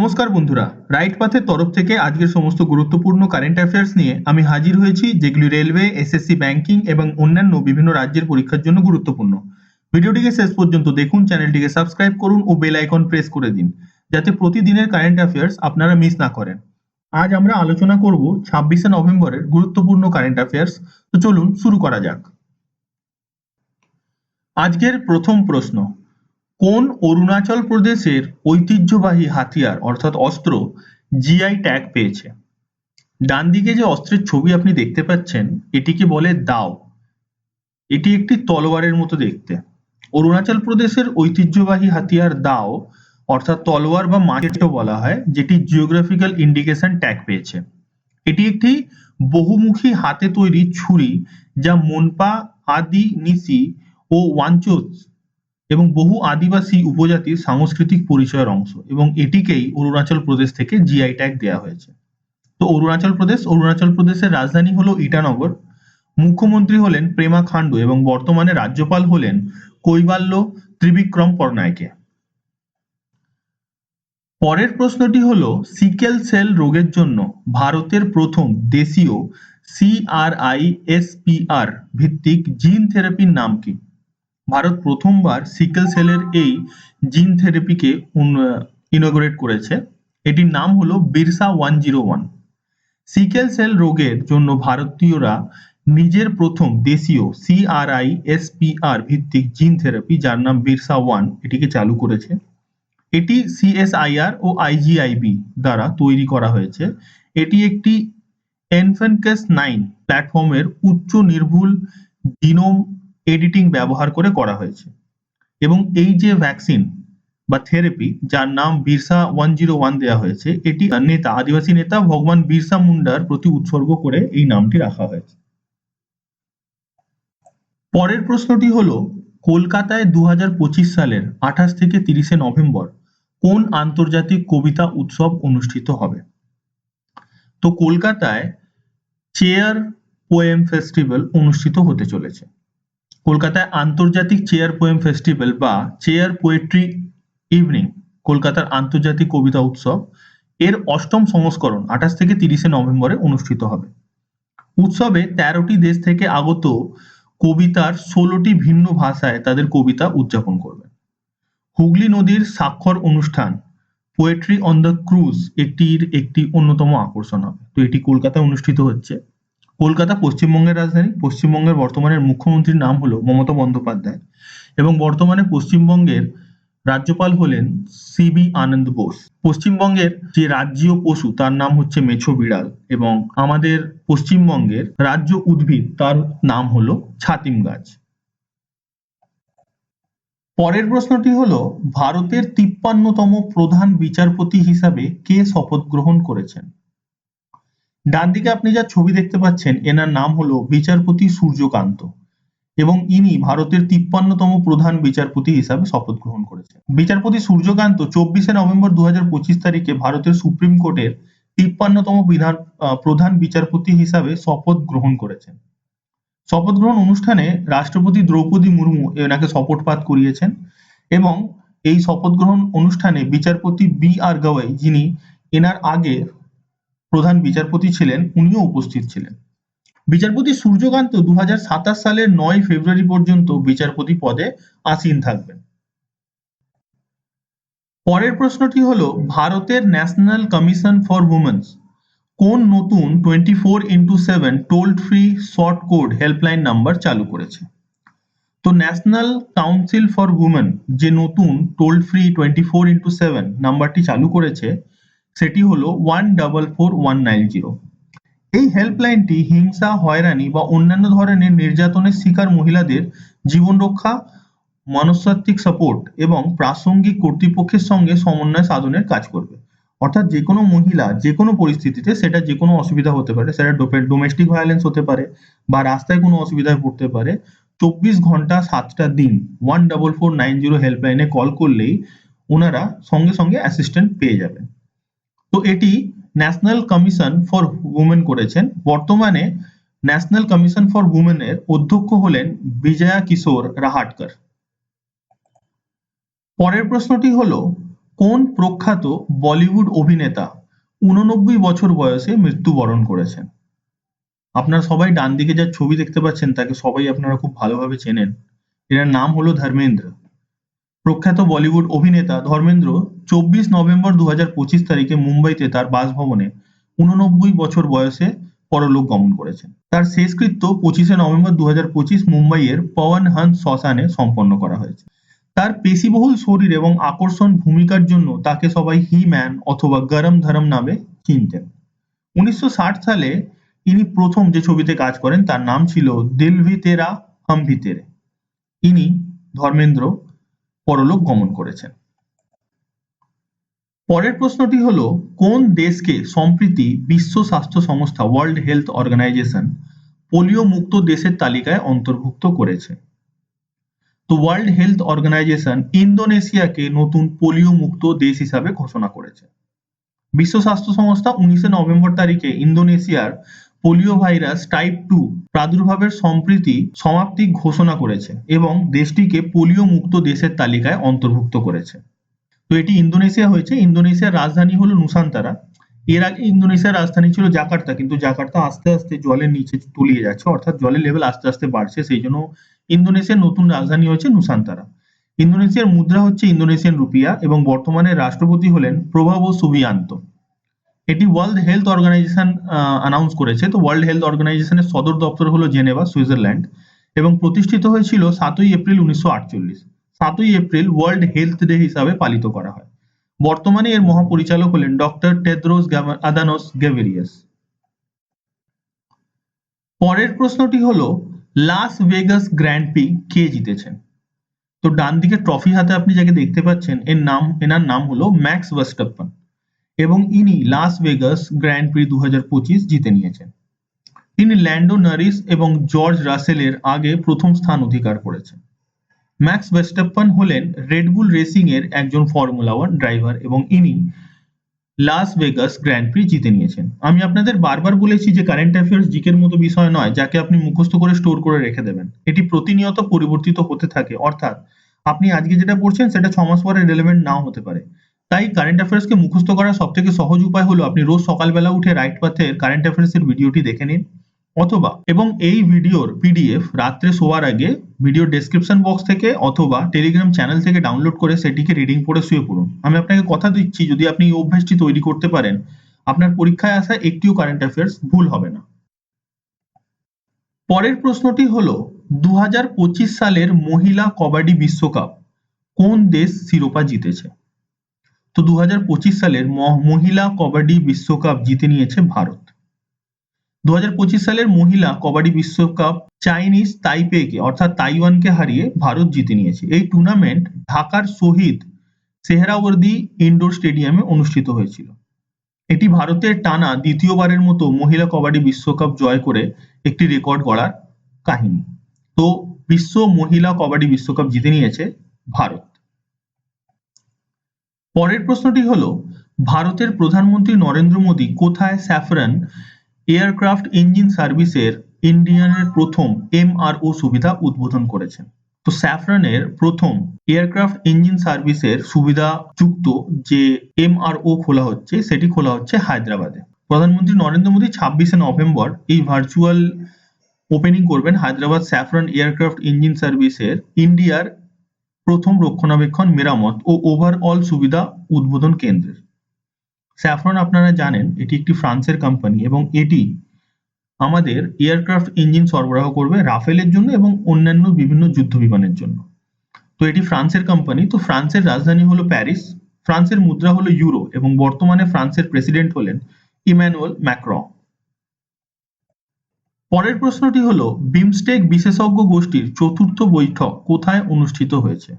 নমস্কার বন্ধুরা, রাইট পাথের তরফ থেকে আজকের সমস্ত গুরুত্বপূর্ণ কারেন্ট অ্যাফেয়ার্স নিয়ে আমি হাজির হয়েছি, যেগুলি রেলওয়ে, এসএসসি, ব্যাংকিং এবং অন্যান্য বিভিন্ন রাজ্যের পরীক্ষার জন্য গুরুত্বপূর্ণ। ভিডিওটিকে শেষ পর্যন্ত দেখুন, চ্যানেলটিকে সাবস্ক্রাইব করুন ও বেল আইকন প্রেস করে দিন, যাতে প্রতিদিনের কারেন্ট অ্যাফেয়ার্স আপনারা মিস না করেন। আজ আমরা আলোচনা করব 26শে নভেম্বরের গুরুত্বপূর্ণ কারেন্ট অ্যাফেয়ার্স। তো চলুন শুরু করা যাক। আজকের প্রথম প্রশ্ন, কোন অরুণাচল প্রদেশের ঐতিহ্যবাহী হাতিয়ার অর্থাৎ অস্ত্র জিআই ট্যাগ পেয়েছে? ডান দিকে যে অস্ত্রের ছবি আপনি দেখতে পাচ্ছেন, এটিকে বলে দাও। এটি একটি তলোয়ারের মতো দেখতে। অরুণাচল প্রদেশের ঐতিহ্যবাহী হাতিয়ার দাও অর্থাৎ তলোয়ার বা মাচেটো বলা হয়, যেটি জিওগ্রাফিক্যাল ইন্ডিকেশন ট্যাগ পেয়েছে। এটি একটি বহুমুখী হাতে তৈরি ছুরি, যা মোনপা, আদি নিসি ও ওয়ানচোস এবং বহু আদিবাসী উপজাতির সাংস্কৃতিক পরিচয়ের অংশ, এবং এটিকেই অরুণাচল প্রদেশ থেকে জিআই ট্যাগ দেওয়া হয়েছে। তো অরুণাচল প্রদেশের রাজধানী হলো ইটানগর। মুখ্যমন্ত্রী হলেন প্রেমা খান্ডু এবং বর্তমানে রাজ্যপাল হলেন কৈবাল্য ত্রিবিক্রম পটনায়কে। পরের প্রশ্নটি হলো, সিকেল সেল রোগের জন্য ভারতের প্রথম দেশীয় CRISPR ভিত্তিক জিন থেরাপির নাম কি? ভারত প্রথমবার সিকেল সেলের এই জিন থেরাপিকে ইনঅগ্রেট করেছে। এটির নাম হলো বিরসা 101। সিকেল সেল রোগের জন্য ভারতীয়রা নিজের প্রথম দেশীয় CRISPR ভিত্তিক জিন থেরাপি, যার নাম বিরসা 1, এটিকে চালু করেছে। এটি CSIR ও IGIB দ্বারা তৈরি করা হয়েছে। এটি একটি এনফেনকেস 9 প্ল্যাটফর্মের উচ্চ নির্ভুল জিনোম এডিটিং ব্যবহার করে করা হয়েছে, এবং এই যে ভ্যাকসিন বা থেরাপি যার নাম বিরসা 101 দেওয়া হয়েছে, এটি আদিবাসী নেতা ভগবান বিরসা মুন্ডার প্রতি উৎসর্গ করে এই নামটি রাখা হয়েছে। পরের প্রশ্নটি হলো, কলকাতায় 2025 সালের 28 থেকে 30শে নভেম্বর কোন আন্তর্জাতিক কবিতা উৎসব অনুষ্ঠিত হবে? তো কলকাতায় চেয়ার পোয়েম ফেস্টিভ্যাল অনুষ্ঠিত হতে চলেছে। কলকাতায় আন্তর্জাতিক চেয়ার পোয়েম ফেস্টিভ্যাল বা চেয়ার পোয়েট্রি ইভিনিং, কলকাতার আন্তর্জাতিক কবিতা উৎসব, এর 8ম সংস্করণ 28 থেকে 30শে নভেম্বরে অনুষ্ঠিত হবে। উৎসবে 13টি দেশ থেকে আগত কবিতার 16টি ভিন্ন ভাষায় তাদের কবিতা উদযাপন করবে। হুগলি নদীর স্বাক্ষর অনুষ্ঠান পোয়েট্রি অন দ্য ক্রুজ একটি অন্যতম আকর্ষণ হবে। তো এটি কলকাতায় অনুষ্ঠিত হচ্ছে। কলকাতা পশ্চিমবঙ্গের রাজধানী। পশ্চিমবঙ্গের বর্তমানের মুখ্যমন্ত্রীর নাম হলো মমতা বন্দ্যোপাধ্যায়, এবং বর্তমানে পশ্চিমবঙ্গের রাজ্যপাল হলেন সিবি আনন্দ বোস। পশ্চিমবঙ্গের যে রাজ্য পশু তার নাম হচ্ছে মেছো বিড়াল, এবং আমাদের পশ্চিমবঙ্গের রাজ্য উদ্ভিদ তার নাম হলো ছাতিম গাছ। পরের প্রশ্নটি হলো, ভারতের 53তম প্রধান বিচারপতি হিসাবে কে শপথ গ্রহণ করেছেন? ডান দিকে আপনি যা ছবি দেখতে পাচ্ছেন, এনার নাম হলো বিচারপতি সূর্যকান্ত, এবং ইনি ভারতের 53তম প্রধান বিচারপতি হিসাবে শপথ গ্রহণ করেছেন। বিচারপতি সূর্যকান্ত 24শে নভেম্বর 2025 তারিখে ভারতের সুপ্রিম কোর্টের 53তম প্রধান বিচারপতি হিসাবে শপথ গ্রহণ করেছেন। শপথ গ্রহণ অনুষ্ঠানে রাষ্ট্রপতি দ্রৌপদী মুর্মু এনাকে শপথ পাঠ করিয়েছেন, এবং এই শপথ গ্রহণ অনুষ্ঠানে বিচারপতি BR গাওয়াই, যিনি এনার আগে প্রধান বিচারপতি ছিলেন, উনিও উপস্থিত ছিলেন। বিচারপতি সূর্যকান্ত 2027 সালের 9 ফেব্রুয়ারি পর্যন্ত বিচারপতি পদে আসীন থাকবেন। পরের প্রশ্নটি হলো, ভারতের ন্যাশনাল কমিশন ফর উইমেন্স কোন নতুন 24x7 toll free short code helpline number চালু করেছে? তো ন্যাশনাল কাউন্সিল ফর উইমেন যে নতুন টোল ফ্রি 24x7 নাম্বারটি চালু করেছে, সেটি হলো 144190। এই হেল্পলাইনটি হিংসা, হয়রানি বা অন্যান্য ধরনের নির্যাতনের শিকার মহিলাদের জীবন রক্ষা, মনস্তাত্ত্বিক সাপোর্ট এবং প্রাসঙ্গিক কর্তৃপক্ষের সঙ্গে সমন্বয় সাধনের কাজ করবে। অর্থাৎ যে কোনো মহিলা যে কোনো পরিস্থিতিতে, সেটা যে কোনো অসুবিধা হতে পারে, সেটা ডোমেস্টিক ভায়োলেন্স হতে পারে বা রাস্তায় কোনো অসুবিধায় পড়তে পারে, 24 ঘন্টা 7টা দিন 144190 হেল্পলাইনে কল করলেই ওনারা সঙ্গে সঙ্গে অ্যাসিস্ট্যান্ট পেয়ে যাবেন। তো এটি ন্যাশনাল কমিশন ফর উইমেন করেছেন। বর্তমানে ন্যাশনাল কমিশন ফর উইমেনের অধ্যক্ষ হলেন বিজয়া কিশোর রাহাটকর। পরের প্রশ্নটি হলো, কোন প্রখ্যাত বলিউড অভিনেতা 89 বছর বয়সে মৃত্যুবরণ করেছেন? আপনারা সবাই ডান দিকে যার ছবি দেখতে পাচ্ছেন তাকে সবাই আপনারা খুব ভালোভাবে চেনেন। এর নাম হলো ধর্মেন্দ্র। প্রখ্যাত বলিউড অভিনেতা ধর্মেন্দ্র 24 নভেম্বর 2025 তারিখে মুম্বাইতে তার বাসভবনে 89 বছর বয়সে পরলোক গমন করেছেন। তার শেষকৃত্য 25 নভেম্বর 2025 মুম্বাইয়ের পওয়ান হংস শ্মশানে সম্পন্ন করা হয়েছে। তার পেশিবহুল শরীর এবং আকর্ষণ ভূমিকার জন্য তাকে সবাই হি ম্যান অথবা গরম ধরম নামে চিনতেন। 1960 সালে ইনি প্রথম যে ছবিতে কাজ করেন তার নাম ছিল দিল ভি তেরা হাম ভি তেরে। ইনি ধর্মেন্দ্র পরলোক গমন করেছেন। পরের প্রশ্নটি হলো, কোন দেশকে সম্প্রতি বিশ্ব স্বাস্থ্য সংস্থা ওয়ার্ল্ড হেলথ অর্গানাইজেশন পোলিও মুক্ত দেশের তালিকায় অন্তর্ভুক্ত করেছে? তো ওয়ার্ল্ড হেলথ অর্গানাইজেশন ইন্দোনেশিয়াকে নতুন পোলিও মুক্ত দেশ হিসাবে ঘোষণা করেছে। বিশ্ব স্বাস্থ্য সংস্থা 19 নভেম্বর তারিখে ইন্দোনেশিয়ার পোলিও ভাইরাস টাইপ 2 প্রাদুর্ভাবের সম্প্রতি সমাপ্তি ঘোষণা করেছে এবং দেশটিকে পোলিও মুক্ত দেশের তালিকায় অন্তর্ভুক্ত করেছে। তো এটি ইন্দোনেশিয়া হয়েছে। ইন্দোনেশিয়ার রাজধানী হলো নুসান্তারা। এর আগে ইন্দোনেশিয়ার রাজধানী ছিল জাকার্তা, কিন্তু জাকার্তা আস্তে আস্তে জলের নিচে তলিয়ে যাচ্ছে, অর্থাৎ জলের লেভেল আস্তে আস্তে বাড়ছে, সেই জন্য ইন্দোনেশিয়ার নতুন রাজধানী হচ্ছে নুসান্তারা। ইন্দোনেশিয়ার মুদ্রা হচ্ছে ইন্দোনেশিয়ান রুপিয়া এবং বর্তমানে রাষ্ট্রপতি হলেন প্রভাবো সুবিয়ান্তো। এটি ওয়ার্ল্ড হেলথ অর্গানাইজেশন অ্যানাউন্স করেছে। তো ওয়ার্ল্ড হেলথ অর্গানাইজেশনের সদর দপ্তর হলো জেনেভা, সুইজারল্যান্ড এবং প্রতিষ্ঠিত হয়েছিল 7ই এপ্রিল 1948। 7ই এপ্রিল ওয়ার্ল্ড হেলথ ডে হিসাবে পালিত করা হয়। বর্তমানে এর মহাপরিচালক হলেন ডক্টর টেদ্রোস আদানোস গেব্রেয়েসাস। পরের প্রশ্নটি হলো, লাস ভেগাস গ্র্যান্ড প্রি কে জিতেছেন? তো ডান দিকে ট্রফি হাতে আপনি যাকে দেখতে পাচ্ছেন এনার নাম হলো ম্যাক্স ভার্স্টাপ্পেন এবং ইনি লাস ভেগাস গ্র্যান্ড প্রি 2025 জিতে নিয়েছেন। তিনি ল্যান্ডো নরিস এবং জর্জ রাসেলের আগে প্রথম স্থান অধিকার করেছেন। ম্যাক্স ভার্স্টাপ্পেন হলেন রেডবুল রেসিং এর একজন ফর্মুলা 1 ড্রাইভার এবং ইনি লাস ভেগাস গ্র্যান্ড প্রি জিতে নিয়েছেন। আমি আপনাদের বারবার বলেছি যে কারেন্ট অ্যাফেয়ার্স জিকের মতো বিষয় নয় যাকে আপনি মুখস্থ করে স্টোর করে রেখে দেবেন। এটি প্রতিনিয়ত পরিবর্তিত হতে থাকে, অর্থাৎ আপনি আজকে যেটা পড়ছেন সেটা 6 মাস পরে রেলেভেন্ট নাও হতে পারে। তাই কারেন্ট অ্যাফেয়ার্সকে মুখস্থ করার সবথেকে সহজ উপায় হলো আপনি রোজ সকালবেলা উঠে রাইট পাথের কারেন্ট অ্যাফেয়ার্সের ভিডিওটি দেখে নিন, অথবা এবং এই ভিডিওর পিডিএফ রাত্রে শোয়ার আগে ভিডিও ডেসক্রিপশন বক্স থেকে অথবা টেলিগ্রাম চ্যানেল থেকে ডাউনলোড করে সেটিকে রিডিং পড়ে শুয়ে পড়ুন। আমি আপনাকে কথা দিচ্ছি, যদি আপনি এই অভ্যাসটি তৈরি করতে পারেন আপনার পরীক্ষায় আসা একটিও কারেন্ট অ্যাফেয়ার্স ভুল হবে না। পরের প্রশ্নটি হলো, 2025 সালের মহিলা কবাডি বিশ্বকাপ কোন দেশ শিরোপা জিতেছে? তো 2025 সালের মহিলা কবাডি বিশ্বকাপ জিতে নিয়েছে ভারত। 2025 সালের মহিলা কবাডি বিশ্বকাপ চাইনিজ তাইপেকে অর্থাৎ তাইওয়ানকে হারিয়ে ভারত জিতে নিয়েছে। এই টুর্নামেন্ট ঢাকার শহীদ সোহরাওয়ার্দী ইনডোর স্টেডিয়ামে অনুষ্ঠিত হয়েছিল। এটি ভারতের টানা দ্বিতীয়বারের মতো মহিলা কবাডি বিশ্বকাপ জয় করে একটি রেকর্ড গড়ার কাহিনী। তো বিশ্ব মহিলা কবাডি বিশ্বকাপ জিতে নিয়েছে ভারত। পরের প্রশ্নটি হলো, ভারতের প্রধানমন্ত্রী নরেন্দ্র মোদী কোথায় স্যাফরন এয়ারক্রাফট ইঞ্জিন সার্ভিসের ইন্ডিয়ানের প্রথম এমআরও সুবিধা উদ্বোধন করেছেন? তো স্যাফরনের প্রথম এয়ারক্রাফট ইঞ্জিন সার্ভিসের সুবিধাযুক্ত যে এমআরও খোলা হচ্ছে সেটি খোলা হচ্ছে হায়দ্রাবাদে। প্রধানমন্ত্রী নরেন্দ্র মোদী 26 নভেম্বর এই ভার্চুয়াল ওপেনিং করবেন হায়দ্রাবাদ স্যাফরন এয়ারক্রাফট ইঞ্জিন সার্ভিসের ইন্ডিয়ার প্রথম রক্ষণাবেক্ষণ, মেরামত ও ওভারঅল সুবিধা উদ্বোধন কেন্দ্রের। স্যাফরন আপনারা জানেন এটি একটি ফ্রান্সের কোম্পানি এবং এটি আমাদের এয়ারক্রাফট ইঞ্জিন সরবরাহ করবে রাফেলের জন্য এবং অন্যান্য বিভিন্ন যুদ্ধ বিমানের জন্য। তো এটি ফ্রান্সের কোম্পানি। তো ফ্রান্সের রাজধানী হলো প্যারিস, ফ্রান্সের মুদ্রা হলো ইউরো এবং বর্তমানে ফ্রান্সের প্রেসিডেন্ট হলেন ইমানুয়েল ম্যাক্রন। পরের প্রশ্নটি হলো, বিমস্টেক বিশেষজ্ঞ গোষ্ঠীর চতুর্থ বৈঠক কোথায় অনুষ্ঠিত হয়েছে?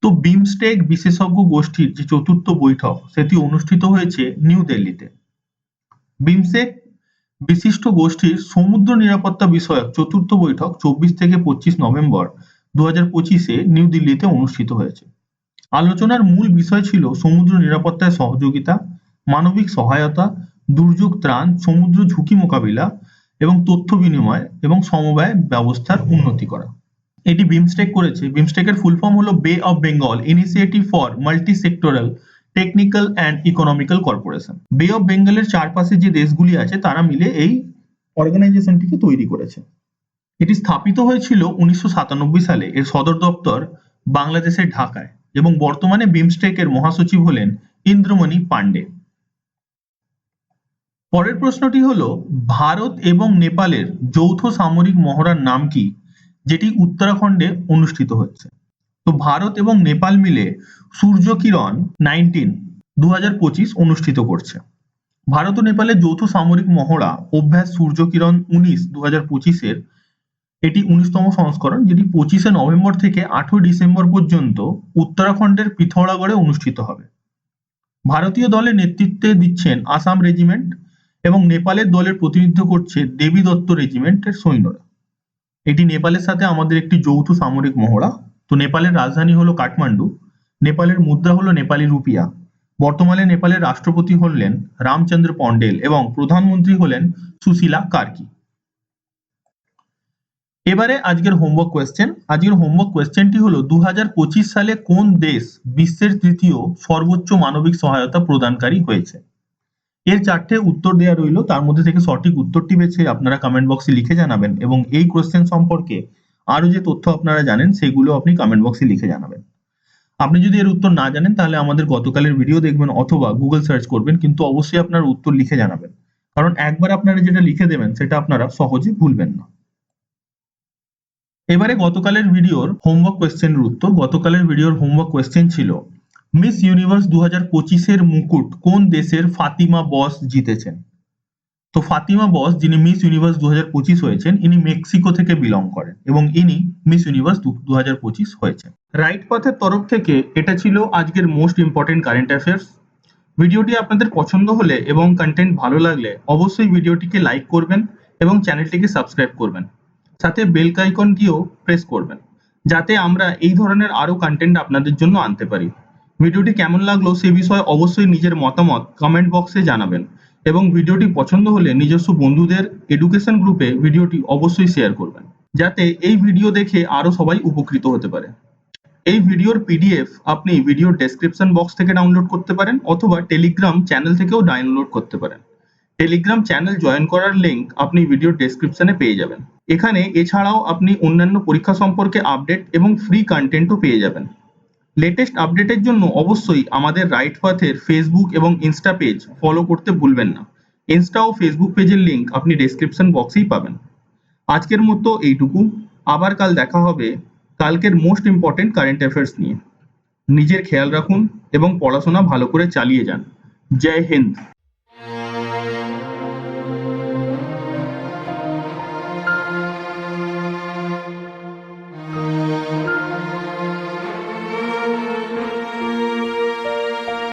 তো বিমস্টেক বিশেষজ্ঞ গোষ্ঠীর যে চতুর্থ বৈঠক সেটি অনুষ্ঠিত হয়েছে নিউ দিল্লিতে। বিমস্টেক বিশিষ্ট গোষ্ঠীর সমুদ্র নিরাপত্তা বিষয়ক চতুর্থ বৈঠক 24 থেকে 25 নভেম্বর 2025 নিউ দিল্লিতে অনুষ্ঠিত হয়েছে। আলোচনার মূল বিষয় ছিল সমুদ্র নিরাপত্তায় সহযোগিতা, মানবিক সহায়তা, দুর্যোগ ত্রাণ, সমুদ্র ঝুঁকি মোকাবিলা এবং তথ্য বিনিময় এবং সমবায় ব্যবস্থার উন্নতি করা। এটি বিমস্টেক করেছে। বিমস্টেকের ফুল ফর্ম হলো বে of Bengal initiative for multi sectoral technical and economical corporation. বে অফ বেঙ্গলের চারপাশে যে দেশগুলি আছে তারা মিলে এই অর্গানাইজেশনটিকে তৈরি করেছে। এটি স্থাপিত হয়েছিল 1997 সালে। এর সদর দপ্তর বাংলাদেশের ঢাকায় এবং বর্তমানে বিমস্টেকের মহাসচিব হলেন ইন্দ্রমণি পান্ডে। পরের প্রশ্নটি হলো ভারত এবং নেপালের যৌথ সামরিক মহড়ার নাম কি, যেটি উত্তরাখণ্ডে অনুষ্ঠিত হচ্ছে? তো ভারত এবং নেপাল মিলে সূর্যকিরণ 2025 অনুষ্ঠিত করছে। ভারত ও নেপালের যৌথ সামরিক মহড়া অভ্যাস সূর্যকিরণ 2025 এটি 19তম সংস্করণ, যেটি 25 নভেম্বর থেকে 8 ডিসেম্বর পর্যন্ত উত্তরাখণ্ডের পিথৌরাগড়ে অনুষ্ঠিত হবে। ভারতীয় দলের নেতৃত্বে দিচ্ছেন আসাম রেজিমেন্ট এবং নেপালের দলের প্রতিনিধিত্ব করছে দেবী দত্ত রেজিমেন্টের সৈন্যরা। এটি নেপালের সাথে আমাদের একটি যৌথ সামরিক মহড়া। তো নেপালের রাজধানী হলো কাঠমান্ডু। নেপালের মুদ্রা হলো নেপালি রুপিয়া। বর্তমানে নেপালের রাষ্ট্রপতি হলেন রামচন্দ্র পন্ডেল এবং প্রধানমন্ত্রী হলেন সুশীলা কার্কি। এবারে আজকের হোমওয়ার্ক কোয়েশ্চেন। আজকের হোমওয়ার্ক কোয়েশ্চেনটি হলো 2025 সালে কোন দেশ বিশ্বের তৃতীয় সর্বোচ্চ মানবিক সহায়তা প্রদানকারী হয়েছে? এর 4টে উত্তর দেওয়া রইল, তার মধ্যে থেকে সঠিক উত্তরটি বেছে আপনারা কমেন্ট বক্সে লিখে জানাবেন এবং এই কোয়েশ্চেন সম্পর্কে আরো যে তথ্য আপনারা জানেন সেগুলো আপনি কমেন্ট বক্সে লিখে জানাবেন। আপনি যদি এর উত্তর না জানেন তাহলে আমাদের গতকালের ভিডিও দেখবেন অথবা গুগল সার্চ করবেন, কিন্তু অবশ্যই আপনার উত্তর লিখে জানাবেন, কারণ একবার আপনারা যেটা লিখে দেবেন সেটা আপনারা সহজে ভুলবেন না। এবারে গতকালের ভিডিওর হোমওয়ার্ক কোয়েশ্চেনের উত্তর। গতকালের ভিডিওর হোমওয়ার্ক কোয়েশ্চেন ছিল মিস ইউনিভার্স 2025 মুকুট কোন দেশের ফাতিমা বস জিতেছেন? তো ফাতিমা বস, যিনি মিস ইউনিভার্স 2025 হয়েছেন, ইনি মেক্সিকো থেকে বিলং করেন এবং ইনি মিস ইউনিভার্স 2025 হয়েছেন। রাইট পাথের তরফ থেকে এটা ছিল আজকের মোস্ট ইম্পর্টেন্ট কারেন্ট অ্যাফেয়ার্স। ভিডিওটি আপনাদের পছন্দ হলে এবং কন্টেন্ট ভালো লাগলে অবশ্যই ভিডিওটিকে লাইক করবেন এবং চ্যানেলটিকে সাবস্ক্রাইব করবেন, সাথে বেল আইকনটিও প্রেস করবেন, যাতে আমরা এই ধরনের আরো কন্টেন্ট আপনাদের জন্য আনতে পারি। ভিডিওটি কেমন লাগলো সে বিষয়ে অবশ্যই নিজের মতামত কমেন্ট বক্সে জানাবেন এবং ভিডিওটি পছন্দ হলে নিজস্ব বন্ধুদের এডুকেশন গ্রুপে ভিডিওটি অবশ্যই শেয়ার করবেন, যাতে এই ভিডিও দেখে আরো সবাই উপকৃত হতে পারে। এই ভিডিওর পিডিএফ আপনি ভিডিও ডেসক্রিপশন বক্স থেকে ডাউনলোড করতে পারেন অথবা টেলিগ্রাম চ্যানেল থেকেও ডাউনলোড করতে পারেন। টেলিগ্রাম চ্যানেল জয়েন করার লিংক আপনি ভিডিও ডেসক্রিপশনে পেয়ে যাবেন। এখানে এছাড়াও আপনি অন্যান্য পরীক্ষা সম্পর্কে আপডেট এবং ফ্রি কন্টেন্টও পেয়ে যাবেন। লেটেস্ট আপডেটের জন্য অবশ্যই আমাদের রাইট পাথের ফেসবুক এবং ইনস্টা পেজ ফলো করতে ভুলবেন না। ইনস্টা ও ফেসবুক পেজের লিংক আপনি ডেসক্রিপশন বক্সেই পাবেন। আজকের মতো এইটুকু। আবার কাল দেখা হবে কালকের মোস্ট ইম্পর্টেন্ট কারেন্ট অ্যাফেয়ার্স নিয়ে। নিজের খেয়াল রাখুন এবং পড়াশোনা ভালো করে চালিয়ে যান। জয় হিন্দ।